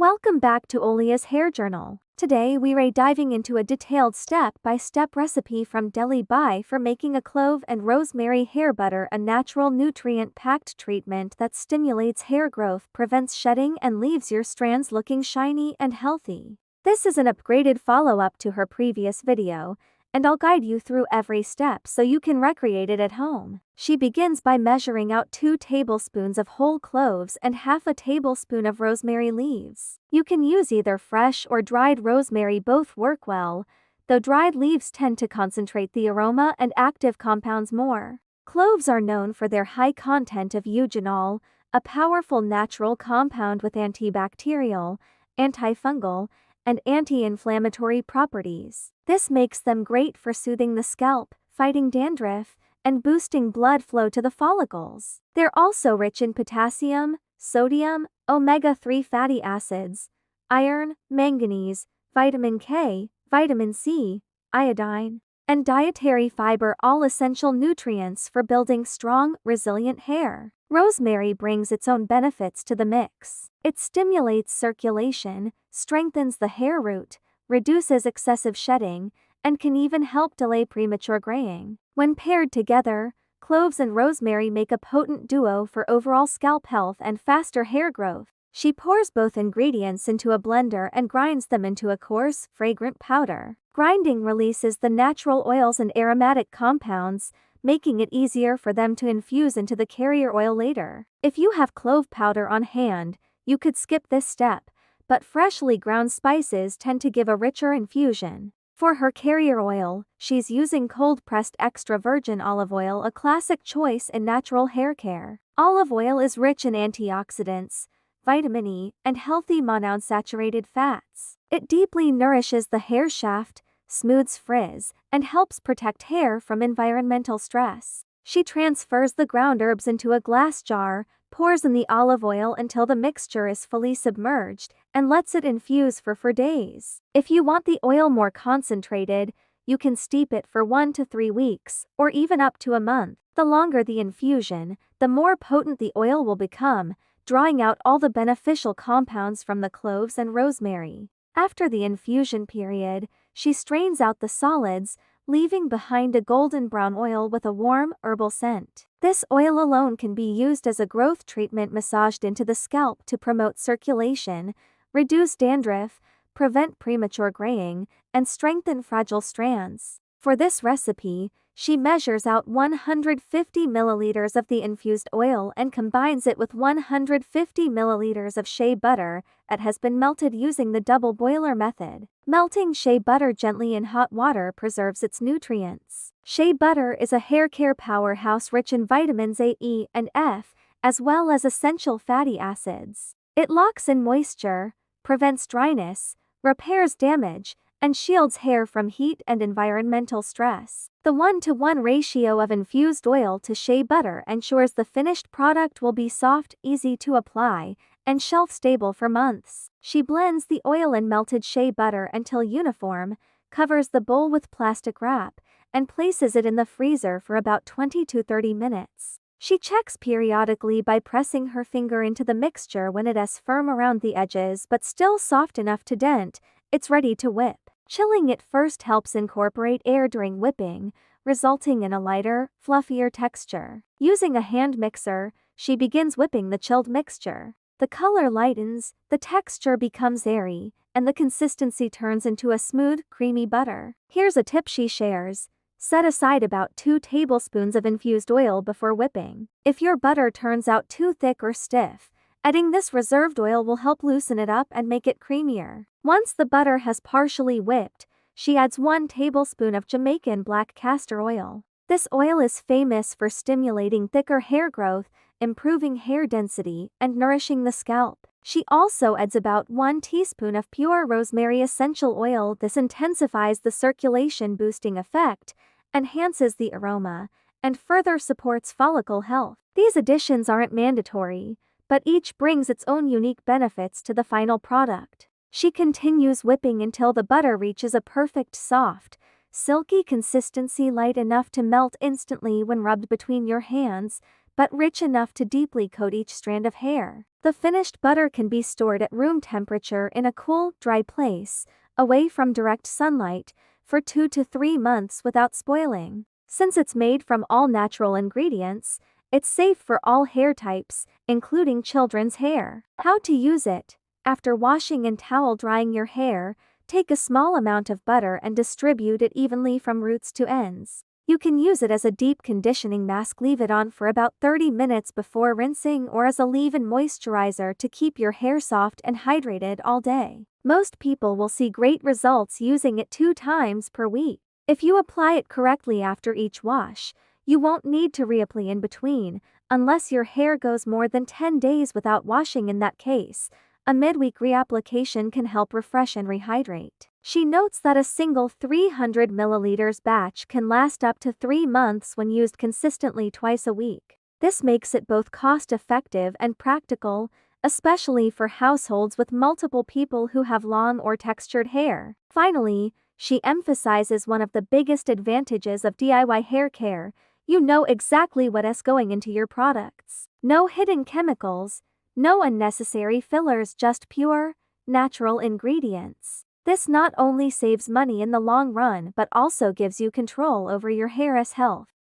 Welcome back to Olia's Hair Journal. Today we are diving into a detailed step-by-step recipe from Delhi Bai for making a clove and rosemary hair butter, a natural nutrient-packed treatment that stimulates hair growth, prevents shedding, and leaves your strands looking shiny and healthy. This is an upgraded follow-up to her previous video, and I'll guide you through every step so you can recreate it at home. She begins by measuring out 2 tablespoons of whole cloves and half a tablespoon of rosemary leaves. You can use either fresh or dried rosemary, both work well, though dried leaves tend to concentrate the aroma and active compounds more. Cloves are known for their high content of eugenol, a powerful natural compound with antibacterial, antifungal, and anti-inflammatory properties. This makes them great for soothing the scalp, fighting dandruff, and boosting blood flow to the follicles. They're also rich in potassium, sodium, omega-3 fatty acids, iron, manganese, vitamin K, vitamin C, iodine, and dietary fiber, all essential nutrients for building strong, resilient hair. Rosemary brings its own benefits to the mix. It stimulates circulation, strengthens the hair root, reduces excessive shedding, and can even help delay premature graying. When paired together, cloves and rosemary make a potent duo for overall scalp health and faster hair growth. She pours both ingredients into a blender and grinds them into a coarse, fragrant powder. Grinding releases the natural oils and aromatic compounds, making it easier for them to infuse into the carrier oil later. If you have clove powder on hand, you could skip this step, but freshly ground spices tend to give a richer infusion. For her carrier oil, she's using cold-pressed extra virgin olive oil, a classic choice in natural hair care. Olive oil is rich in antioxidants, vitamin E, and healthy monounsaturated fats. It deeply nourishes the hair shaft, smooths frizz, and helps protect hair from environmental stress. She transfers the ground herbs into a glass jar, pours in the olive oil until the mixture is fully submerged, and lets it infuse for days. If you want the oil more concentrated, you can steep it for 1 to 3 weeks, or even up to a month. The longer the infusion, the more potent the oil will become, drawing out all the beneficial compounds from the cloves and rosemary. After the infusion period, she strains out the solids, leaving behind a golden brown oil with a warm, herbal scent. This oil alone can be used as a growth treatment massaged into the scalp to promote circulation, reduce dandruff, prevent premature graying, and strengthen fragile strands. For this recipe, she measures out 150 milliliters of the infused oil and combines it with 150 milliliters of shea butter that has been melted using the double boiler method. Melting shea butter gently in hot water preserves its nutrients. Shea butter is a hair care powerhouse rich in vitamins A, E, and F, as well as essential fatty acids. It locks in moisture, prevents dryness, repairs damage, and shields hair from heat and environmental stress. The 1-to-1 ratio of infused oil to shea butter ensures the finished product will be soft, easy to apply, and shelf-stable for months. She blends the oil and melted shea butter until uniform, covers the bowl with plastic wrap, and places it in the freezer for about 20 to 30 minutes. She checks periodically by pressing her finger into the mixture. When it is firm around the edges but still soft enough to dent, it's ready to whip. Chilling it first helps incorporate air during whipping, resulting in a lighter, fluffier texture. Using a hand mixer, she begins whipping the chilled mixture. The color lightens, the texture becomes airy, and the consistency turns into a smooth, creamy butter. Here's a tip she shares: set aside about 2 tablespoons of infused oil before whipping. If your butter turns out too thick or stiff, adding this reserved oil will help loosen it up and make it creamier. Once the butter has partially whipped, she adds 1 tablespoon of Jamaican black castor oil. This oil is famous for stimulating thicker hair growth, improving hair density, and nourishing the scalp. She also adds about 1 teaspoon of pure rosemary essential oil. This intensifies the circulation boosting effect, enhances the aroma, and further supports follicle health. These additions aren't mandatory, but each brings its own unique benefits to the final product. She continues whipping until the butter reaches a perfect soft, silky consistency, light enough to melt instantly when rubbed between your hands, but rich enough to deeply coat each strand of hair. The finished butter can be stored at room temperature in a cool, dry place, away from direct sunlight, for 2 to 3 months without spoiling. Since it's made from all natural ingredients, it's safe for all hair types, including children's hair. How to use it? After washing and towel drying your hair, take a small amount of butter and distribute it evenly from roots to ends. You can use it as a deep conditioning mask. Leave it on for about 30 minutes before rinsing, or as a leave-in moisturizer to keep your hair soft and hydrated all day. Most people will see great results using it 2 times per week. If you apply it correctly after each wash, you won't need to reapply in between, unless your hair goes more than 10 days without washing. In that case, a midweek reapplication can help refresh and rehydrate. She notes that a single 300 milliliters batch can last up to 3 months when used consistently twice a week. This makes it both cost-effective and practical, especially for households with multiple people who have long or textured hair. Finally, she emphasizes one of the biggest advantages of DIY hair care: you know exactly what's going into your products. No hidden chemicals, no unnecessary fillers, just pure, natural ingredients. This not only saves money in the long run but also gives you control over your hair's health.